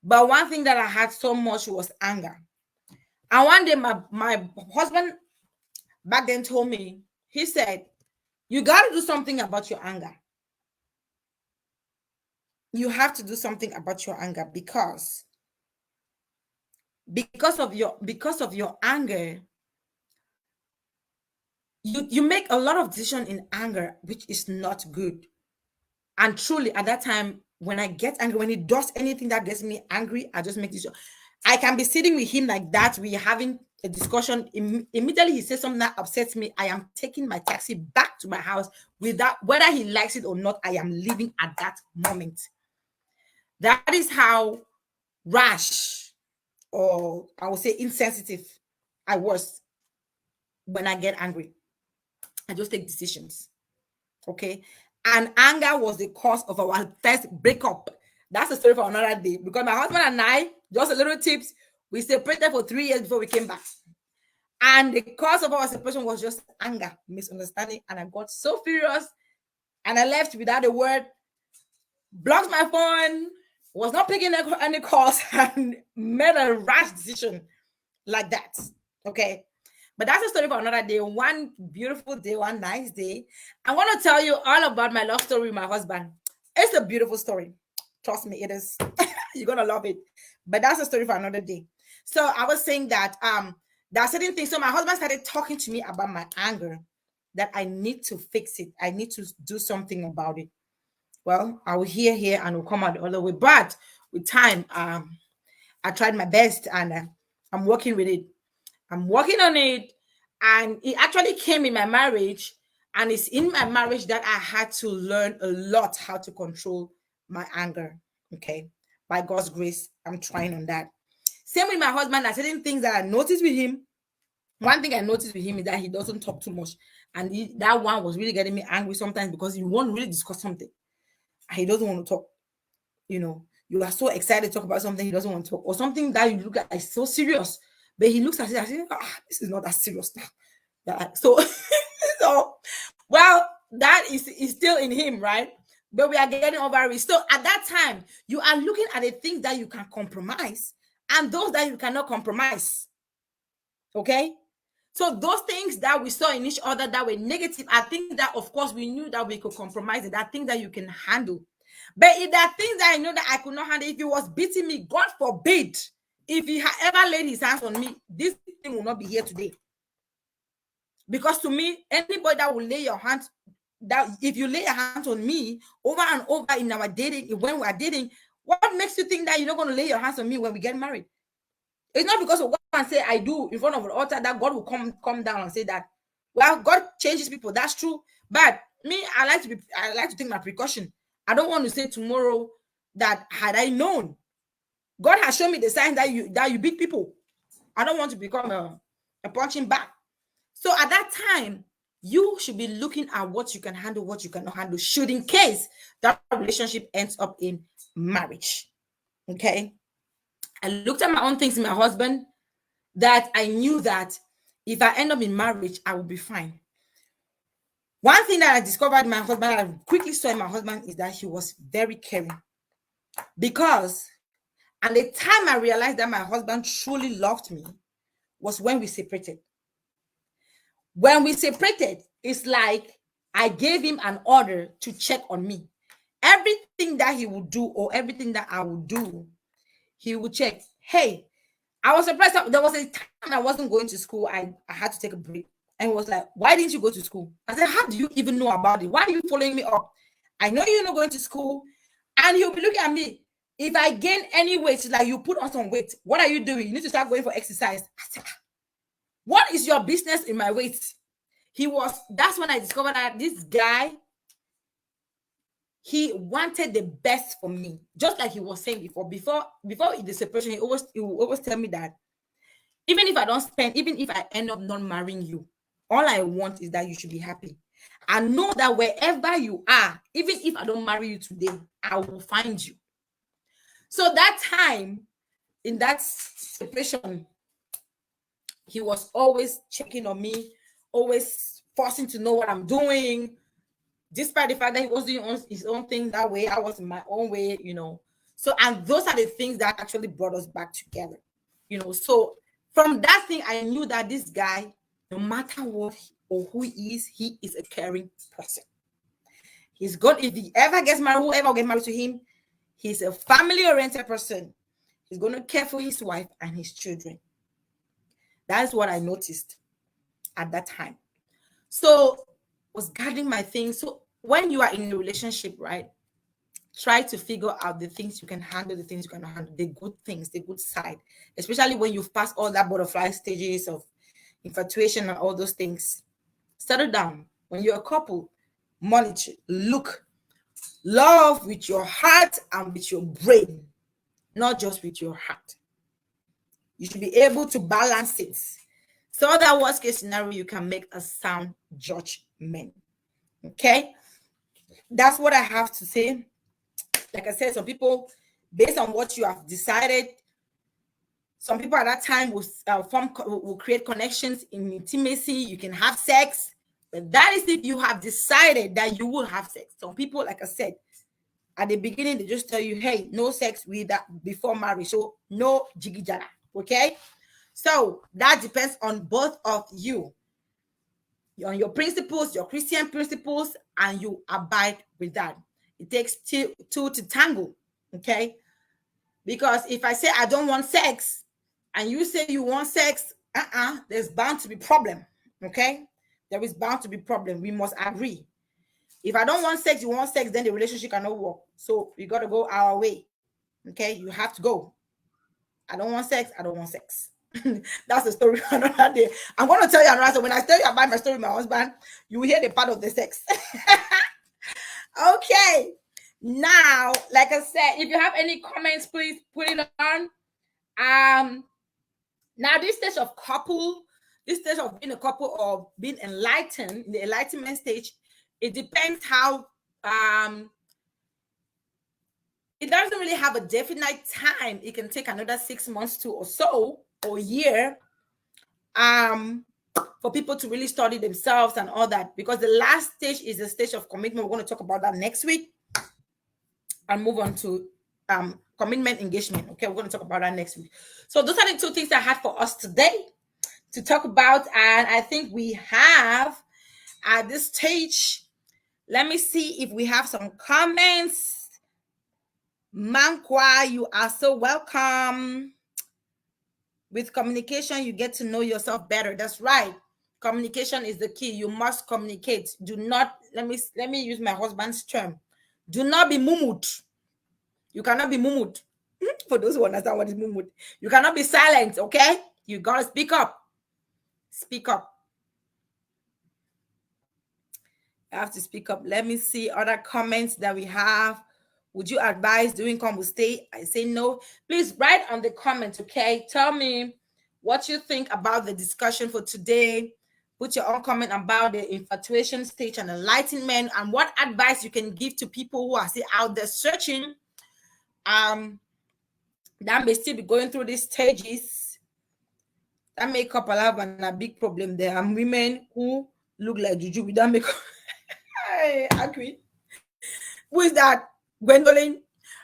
But one thing that I had so much was anger. And one day my husband back then told me, he said, you got to do something about your anger. You have to do something about your anger, because of your anger, you make a lot of decisions in anger, which is not good. And truly, at that time, when I get angry, when he does anything that gets me angry, I just make this. I can be sitting with him like that. We're having a discussion. Immediately, he says something that upsets me. I am taking my taxi back to my house without, whether he likes it or not. I am leaving at that moment. That is how rash, or I would say insensitive, I was when I get angry. I just take decisions. Okay. And anger was the cause of our first breakup. That's a story for another day, because my husband and I, just a little tips, we separated for 3 years before we came back. And the cause of our separation was just anger, misunderstanding. And I got so furious, and I left without a word, blocked my phone, was not picking any calls, and made a rash decision like that. Okay. But that's a story for another day. One beautiful day, one nice day, I want to tell you all about my love story with my husband. It's a beautiful story. Trust me, it is. You're going to love it. But that's a story for another day. So I was saying that there are certain things. So my husband started talking to me about my anger, that I need to fix it. I need to do something about it. Well, I will hear here and will come out the other way. But with time, I tried my best, and I'm working with it. I'm working on it, and it actually came in my marriage, and it's in my marriage that I had to learn a lot how to control my anger. Okay, by God's grace, I'm trying on that. Same with my husband. There are certain things that I noticed with him. One thing I noticed with him is that he doesn't talk too much. And that one was really getting me angry sometimes because you want to really discuss something. And he doesn't want to talk. You know, you are so excited to talk about something he doesn't want to talk, or something that you look at is so serious, but he looks at it and says, this is not that serious now. So, so, well, that is still in him, right? But we are getting over it. So at that time, you are looking at the things that you can compromise and those that you cannot compromise. Okay? So those things that we saw in each other that were negative, I think that, of course, we knew that we could compromise it. That thing that you can handle. But if there are things that I know that I could not handle, if he was beating me, God forbid, if he had ever laid his hands on me, this thing will not be here today. Because to me, anybody that will lay your hands, that if you lay your hands on me over and over in our dating, when we are dating, what makes you think that you're not going to lay your hands on me when we get married? It's not because of what I say I do in front of an altar that God will come down and say that. Well, God changes people. That's true. But me, I like to take my precaution. I don't want to say tomorrow that had I known, God has shown me the signs that you beat people. I don't want to become a punching bag. So at that time, you should be looking at what you can handle, what you cannot handle, should in case that relationship ends up in marriage. Okay. I looked at my own things in my husband that I knew that if I end up in marriage, I will be fine. One thing that I discovered in my husband, I quickly saw in my husband, is that he was very caring. Because at the time I realized that my husband truly loved me was when we separated. When we separated, it's like I gave him an order to check on me. Everything that he would do or everything that I would do, he would check. Hey, I was surprised. There was a time I wasn't going to school. I had to take a break. And he was like, why didn't you go to school? I said, how do you even know about it? Why are you following me up? I know you're not going to school. And he'll be looking at me. If I gain any weight, like you put on some weight, what are you doing? You need to start going for exercise. I said, what is your business in my weight? That's when I discovered that this guy, he wanted the best for me. Just like he was saying before the separation, he will always tell me that even if I end up not marrying you, all I want is that you should be happy. And know that wherever you are, even if I don't marry you today, I will find you. So that time, in that separation, he was always checking on me, always forcing to know what I'm doing, despite the fact that he was doing his own thing that way. I was in my own way, So, and those are the things that actually brought us back together, So from that thing, I knew that this guy, no matter what or who he is a caring person. He's good. If he ever gets married, whoever will get married to him, he's a family-oriented person. He's going to care for his wife and his children. That's what I noticed at that time. So I was guarding my things. So when you are in a relationship, right, try to figure out the things you can handle, the things you cannot handle, the good things, the good side, especially when you've passed all that butterfly stages of infatuation and all those things. Settle down. When you're a couple, monitor, look, love with your heart and with your brain, not just with your heart. You should be able to balance it. So that worst case scenario, you can make a sound judgment. Okay? That's what I have to say. Like I said, some people, based on what you have decided, some people at that time will create connections in intimacy. You can have sex, but that is if you have decided that you will have sex. Some people, like I said, at the beginning, they just tell you, hey, no sex with that before marriage. So no jiggy jada. Okay? So that depends on both of you, on your principles, your Christian principles, and you abide with that. It takes two to tango. Okay? Because if I say I don't want sex and you say you want sex, there's bound to be problem. Okay? There is bound to be problem. We must agree. If I don't want sex, you want sex, then the relationship cannot work. So we got to go our way. Okay? You have to go. I don't want sex. I don't want sex. That's the story for another day. I'm going to tell you another story. When I tell you about my story with my husband, you will hear the part of the sex. Okay. Now, like I said, if you have any comments, please put it on. Now this stage of couple, this stage of being a couple or being enlightened, in the enlightenment stage, it depends how it doesn't really have a definite time. It can take another 6 months to or so, or a year, for people to really study themselves and all that, because the last stage is the stage of commitment. We're going to talk about that next week and move on to commitment engagement. Okay, we're going to talk about that next week. So those are the two things I had for us today to talk about, and I think we have at this stage, let me see if we have some comments. Mankwa, you are so welcome. With communication, you get to know yourself better. That's right. Communication is the key. You must communicate. Do not, let me use my husband's term. Do not be mumut. You cannot be mumut. For those who understand what is mumut, you cannot be silent, okay? You gotta speak up. Speak up. I have to speak up. Let me see other comments that we have. Would you advise doing couple stay? I say no. Please write on the comments, okay? Tell me what you think about the discussion for today. Put your own comment about the infatuation stage and enlightenment, and what advice you can give to people who are still out there searching, that may still be going through these stages. That makeup I have a big problem. There are women who look like juju without makeup. I agree. Who is that? Gwendolyn.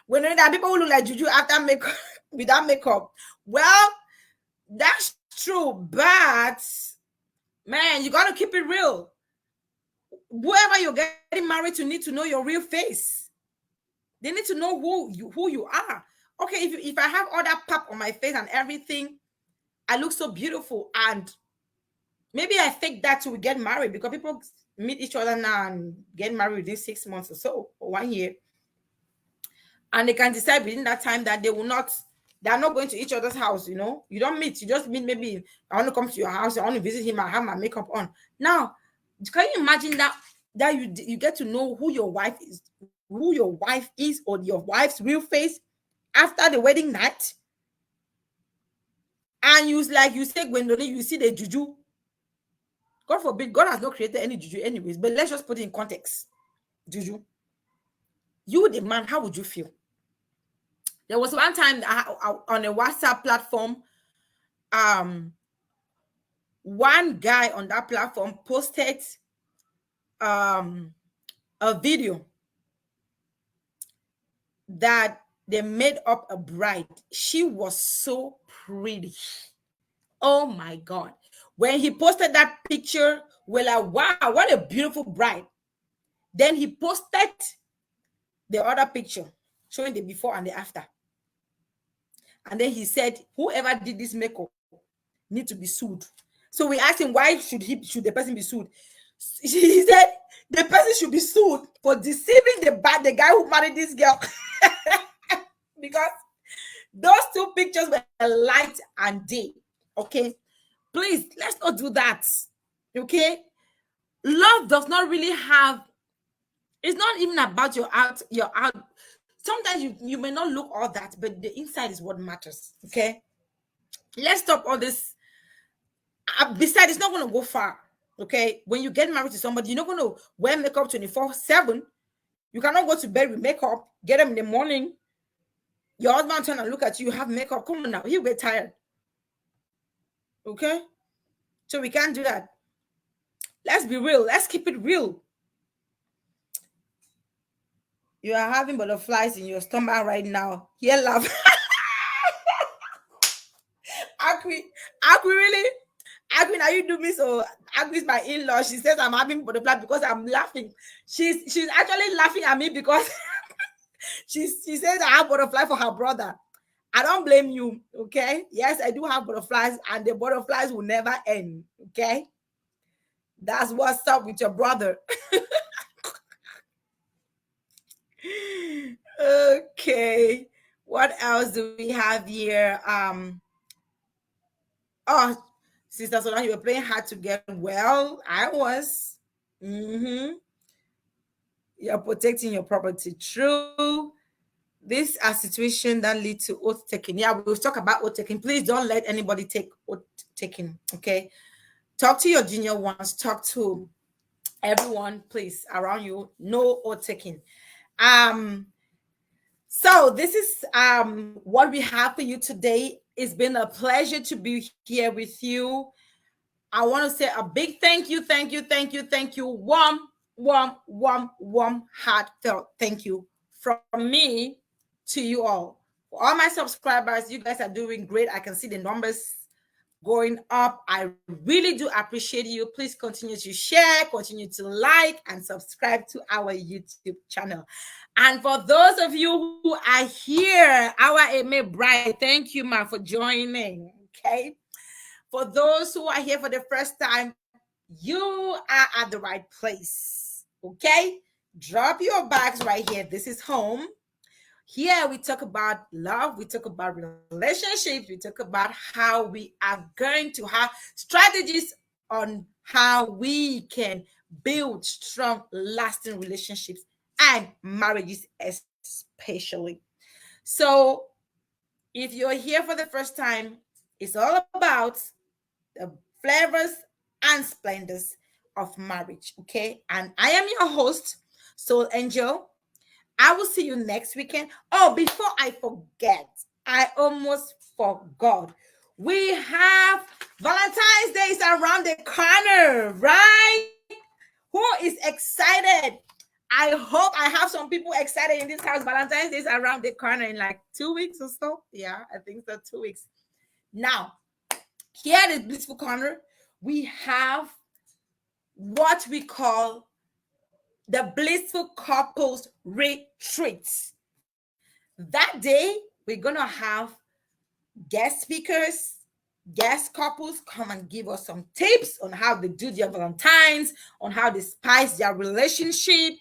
Gwendolyn, there are people who look like juju after makeup without makeup. Well, that's true, but man, you gotta keep it real. Whoever you're getting married to need to know your real face. They need to know who you are. Okay, if I have all that pap on my face and everything, I look so beautiful, and maybe I fake that to get married, because people meet each other now and get married within 6 months or so, or 1 year, and they can decide within that time that they're not going to each other's house. You don't meet, you just meet. Maybe I want to come to your house, I want to visit him, I have my makeup on. Now, can you imagine that you get to know who your wife is, or your wife's real face after the wedding night? And you say, Gwendolyn, you see the juju. God forbid, God has not created any juju anyways, but let's just put it in context. Juju. You, the man, how would you feel? There was one time on a WhatsApp platform, one guy on that platform posted a video that they made up a bride. She was so pretty. Oh my God. When he posted that picture, we're like, wow, what a beautiful bride. Then he posted the other picture showing the before and the after. And then he said, whoever did this makeup need to be sued. So we asked him, why should the person be sued? He said the person should be sued for deceiving the guy who married this girl. Because those two pictures were light and day. Okay, please, let's not do that. Okay, love does not really have, it's not even about your out. Sometimes you may not look all that, but the inside is what matters. Okay, let's stop all this. Besides, it's not going to go far. Okay, when you get married to somebody, you're not going to wear makeup 24/7. You cannot go to bed with makeup, get them in the morning, your husband turn and look at you, you have makeup. Come on now, he'll get tired. Okay, so we can't do that. Let's be real. Let's keep it real. You are having butterflies in your stomach right now. Here, love. Akwi, really? Akwi, now you do me so. Akwi's my in-law. She says I'm having butterflies because I'm laughing. She's actually laughing at me because she says I have butterfly for her brother. I don't blame you, okay? Yes, I do have butterflies, and the butterflies will never end, okay? That's what's up with your brother. Okay, what else do we have here? Oh, Sister Solange, you were playing hard to get well. I was. You're protecting your property. True. These are situations that lead to oath taking. Yeah, we'll talk about oath taking. Please don't let anybody take oath taking. Okay. Talk to your junior ones, talk to everyone, please, around you. No oath taking. So this is what we have for you today. It's been a pleasure to be here with you. I want to say a big thank you, warm, heartfelt thank you from me to you all. For all my subscribers, you guys are doing great. I can see the numbers going up. I really do appreciate you. Please continue to share, continue to like, and subscribe to our YouTube channel. And for those of you who are here, our Amy Bride, thank you, ma, for joining. Okay. For those who are here for the first time, you are at the right place. Okay. Drop your bags right here. This is home. Here we talk about love, we talk about relationships, we talk about how we are going to have strategies on how we can build strong, lasting relationships and marriages especially. So if you're here for the first time, it's all about the flavors and splendors of marriage, okay? And I am your host, Soul Angel. I will see you next weekend. Oh, before I forget, I almost forgot. We have Valentine's Day is around the corner, right? Who is excited? I hope I have some people excited in this house. Valentine's Day is around the corner in like 2 weeks or so. Yeah, I think so, 2 weeks. Now, here at the Blissful Corner, we have what we call the Blissful Couples Retreats. That day, we're going to have guest speakers, guest couples come and give us some tips on how they do their Valentines, on how they spice their relationship,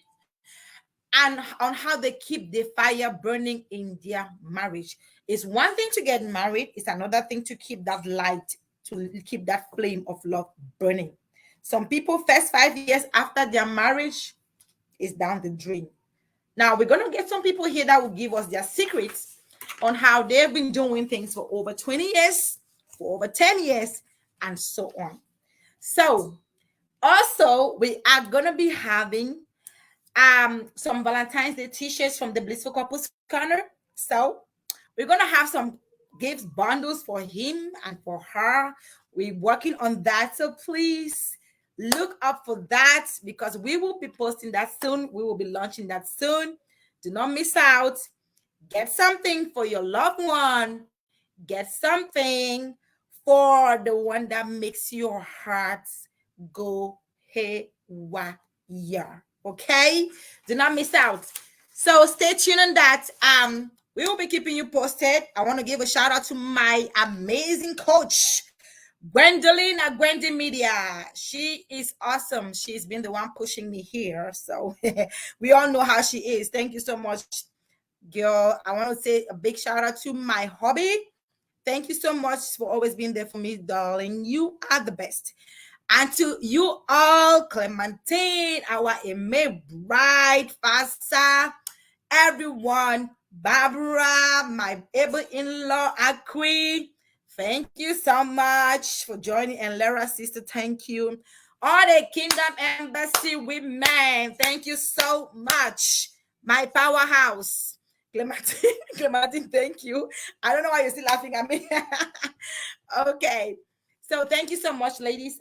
and on how they keep the fire burning in their marriage. It's one thing to get married, it's another thing to keep that light, to keep that flame of love burning. Some people, first 5 years after their marriage, is down the drain. Now, we're going to get some people here that will give us their secrets on how they've been doing things for over 20 years, for over 10 years, and so on. So, also, we are going to be having some Valentine's Day t-shirts from the Blissful Couples Corner. So, we're going to have some gifts bundles for him and for her. We're working on that. So, please look up for that because we will be posting that soon. We will be launching that soon. Do not miss out. Get something for your loved one. Get something for the one that makes your heart go haywire. Okay? Do not miss out. So stay tuned on that. We will be keeping you posted. I want to give a shout out to my amazing coach, Gwendolyn at Gwendy Media. She is awesome. She's been the one pushing me here. So we all know how she is. Thank you so much, girl. I want to say a big shout out to my hubby. Thank you so much for always being there for me, darling. You are the best. And to you all, Clementine, our Eme bride, Fasa, everyone, Barbara, my able in-law, Akwi. Thank you so much for joining. And Lara, sister, thank you. All the Kingdom Embassy women, thank you so much. My powerhouse, Clementine, Clementine, thank you. I don't know why you're still laughing at me. Okay. So thank you so much, ladies.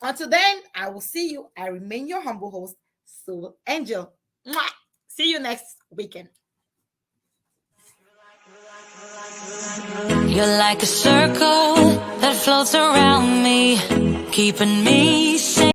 Until then, I will see you. I remain your humble host, Soul Angel. Mwah! See you next weekend. You're like a circle that floats around me, keeping me